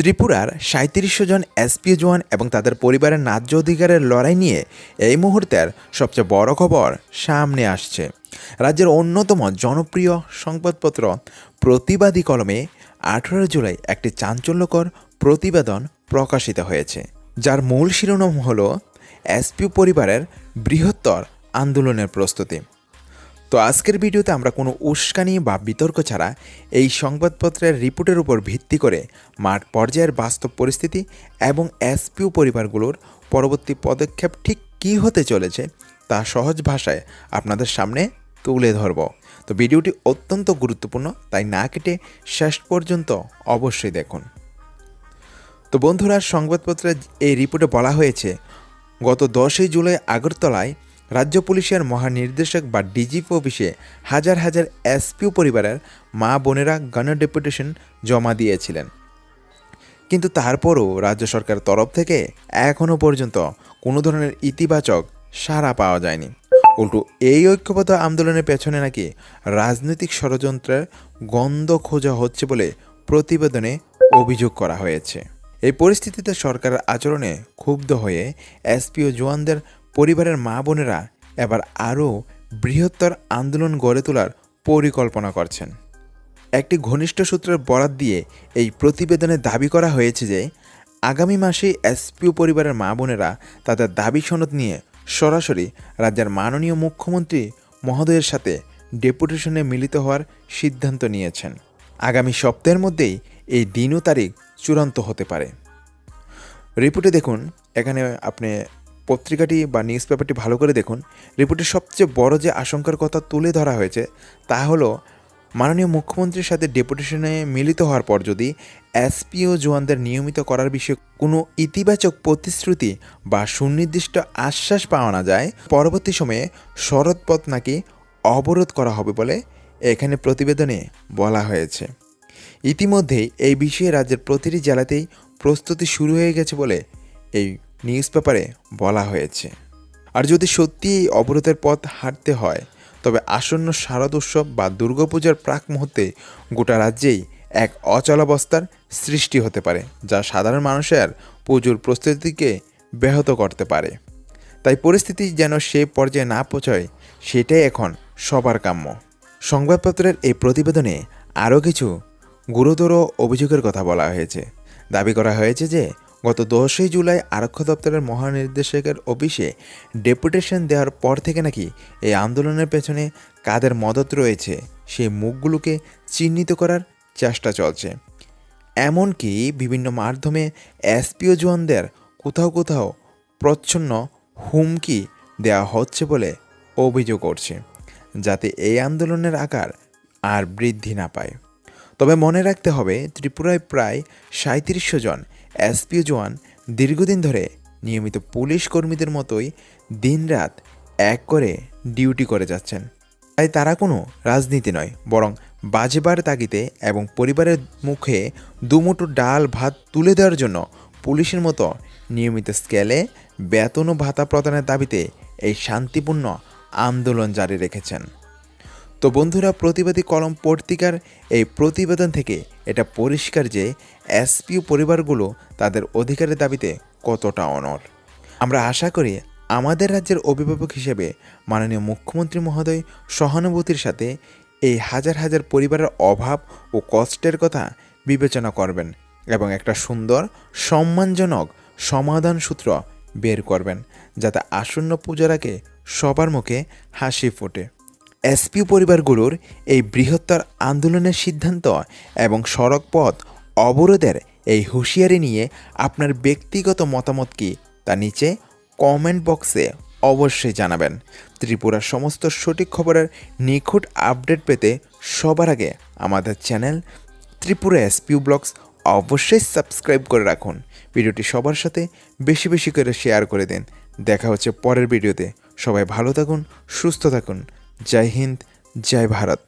ত্রিপুরার ৩৭০০ জন এসপিও জওয়ান এবং তাদের পরিবারের ন্যায্য অধিকারের লড়াই নিয়ে এই মুহূর্তের সবচেয়ে বড় খবর সামনে আসছে। রাজ্যের অন্যতম জনপ্রিয় সংবাদপত্র প্রতিবাদী কলমে ১৮ জুলাই একটি চাঞ্চল্যকর প্রতিবেদন প্রকাশিত হয়েছে, যার মূল শিরোনাম হল এসপিও পরিবারের বৃহত্তর আন্দোলনের প্রস্তুতি। তো আজকের ভিডিওতে আমরা কোনো উস্কানি বা বিতর্ক ছাড়া এই সংবাদপত্রের রিপোর্টের উপর ভিত্তি করে মাঠ পর্যায়ের বাস্তব পরিস্থিতি এবং এসপিও পরিবারগুলোর পরবর্তী পদক্ষেপ ঠিক কী হতে চলেছে তা সহজ ভাষায় আপনাদের সামনে তুলে ধরব। তো ভিডিওটি অত্যন্ত গুরুত্বপূর্ণ, তাই না কেটে শেষ পর্যন্ত অবশ্যই দেখুন। তো বন্ধুরা, সংবাদপত্রের এই রিপোর্টে বলা হয়েছে, গত 10 জুলাই আগরতলায় রাজ্য পুলিশের মহানির্দেশক বা ডিজিপি অফিসে হাজার হাজার এসপিও পরিবারের মা বোনেরা গণডেপুটেশন জমা দিয়েছিলেন। কিন্তু তারপরও রাজ্য সরকারের তরফ থেকে এখনও পর্যন্ত কোনো ধরনের ইতিবাচক সাড়া পাওয়া যায়নি। উল্টো এই ঐক্যবদ্ধ আন্দোলনের পেছনে নাকি রাজনৈতিক ষড়যন্ত্রের গন্ধ খোঁজা হচ্ছে বলে প্রতিবেদনে অভিযোগ করা হয়েছে। এই পরিস্থিতিতে সরকারের আচরণে ক্ষুব্ধ হয়ে এসপিও জওয়ানদের পরিবারের মা বোনেরা এবার আরও বৃহত্তর আন্দোলন গড়ে তোলার পরিকল্পনা করছেন। একটি ঘনিষ্ঠ সূত্রের বরাত দিয়ে এই প্রতিবেদনে দাবি করা হয়েছে যে আগামী মাসে এসপিও পরিবারের মা বোনেরা তাদের দাবি সনদ নিয়ে সরাসরি রাজ্যের মাননীয় মুখ্যমন্ত্রী মহোদয়ের সাথে ডেপুটেশনে মিলিত হওয়ার সিদ্ধান্ত নিয়েছেন। আগামী সপ্তাহের মধ্যেই এই দিন ও তারিখ চূড়ান্ত হতে পারে। রিপোর্টে দেখুন, এখানে আপনি পত্রিকাটি বা নিউজ পেপারটি ভালো করে দেখুন। রিপোর্টের সবচেয়ে বড় যে আশঙ্কার কথা তুলে ধরা হয়েছে তা হলো, মাননীয় মুখ্যমন্ত্রীর সাথে ডেপুটেশনে মিলিত হওয়ার পর যদি এসপিও জওয়ানদের নিয়মিত করার বিষয়ে কোনো ইতিবাচক প্রতিশ্রুতি বা সুনির্দিষ্ট আশ্বাস পাওয়া না যায়, পরবর্তী সময়ে সড়কপথ নাকি অবরোধ করা হবে বলে এখানে প্রতিবেদনে বলা হয়েছে। ইতিমধ্যেই এই বিষয়ে রাজ্যের প্রতিটি জেলাতেই প্রস্তুতি শুরু হয়ে গেছে বলে এই নিউজ পেপারে বলা হয়েছে। আর যদি সত্যি এই অবরোধের পথ হাঁটতে হয়, তবে আসন্ন শারদ উৎসব বা দুর্গাপূজার প্রাক মুহূর্তে গোটা রাজ্যেই এক অচলাবস্থার সৃষ্টি হতে পারে, যা সাধারণ মানুষের পুজোর প্রস্তুতিকে ব্যাহত করতে পারে। তাই পরিস্থিতি যেন সে পর্যায়ে না পৌঁছায়, সেটাই এখন সবার কাম্য। সংবাদপত্রের এই প্রতিবেদনে আরও কিছু গুরুতর অভিযোগের কথা বলা হয়েছে। দাবি করা হয়েছে যে গত 10 জুলাই আরক্ষা দপ্তরের মহানির্দেশকের অফিসে ডেপুটেশন দেওয়ার পর থেকে নাকি এই আন্দোলনের পেছনে কাদের মদত রয়েছে সেই মুখগুলোকে চিহ্নিত করার চেষ্টা চলছে। এমনকি বিভিন্ন মাধ্যমে এসপিও জওয়ানদের কোথাও কোথাও প্রচ্ছন্ন হুমকি দেওয়া হচ্ছে বলে অভিযোগ করছে, যাতে এই আন্দোলনের আকার আর বৃদ্ধি না পায়। তবে মনে রাখতে হবে, ত্রিপুরায় প্রায় ৩৭০০ জন এসপিও জওয়ান দীর্ঘদিন ধরে নিয়মিত পুলিশ কর্মীদের মতোই দিনরাত এক করে ডিউটি করে যাচ্ছেন। তাই তারা কোনো রাজনীতি নয়, বরং বাজেবার তাগিদে এবং পরিবারের মুখে দুমুঠো ডাল ভাত তুলে দেওয়ার জন্য পুলিশের মতো নিয়মিত স্কেলে বেতন ও ভাতা প্রদানের দাবিতে এই শান্তিপূর্ণ আন্দোলন জারি রেখেছেন। তো বন্ধুরা, প্রতিবাদী কলম পত্রিকার এই প্রতিবেদন থেকে এটা পরিষ্কার যে এসপিও পরিবারগুলো তাদের অধিকারের দাবিতে কতটা অনড়। আমরা আশা করি আমাদের রাজ্যের অভিভাবক হিসেবে মাননীয় মুখ্যমন্ত্রী মহোদয় সহানুভূতির সাথে এই হাজার হাজার পরিবারের অভাব ও কষ্টের কথা বিবেচনা করবেন এবং একটা সুন্দর সম্মানজনক সমাধান সূত্র বের করবেন, যাতে আসন্ন পূজার আগে সবার মুখে হাসি ফোটে। এসপিও পরিবারগুলোর এই বৃহত্তর আন্দোলনের সিদ্ধান্ত এবং সড়কপথ অবরোধের এই হুঁশিয়ারি নিয়ে আপনার ব্যক্তিগত মতামত কি তা নিচে কমেন্ট বক্সে অবশ্যই জানাবেন। ত্রিপুরার সমস্ত সঠিক খবরের নিখুঁত আপডেট পেতে সবার আগে আমাদের চ্যানেল ত্রিপুরা এসপিও ব্লগস অবশ্যই সাবস্ক্রাইব করে রাখুন। ভিডিওটি সবার সাথে বেশি বেশি করে শেয়ার করে দিন। দেখা হচ্ছে পরের ভিডিওতে। সবাই ভালো থাকুন, সুস্থ থাকুন। জয় হিন্দ, জয় ভারত।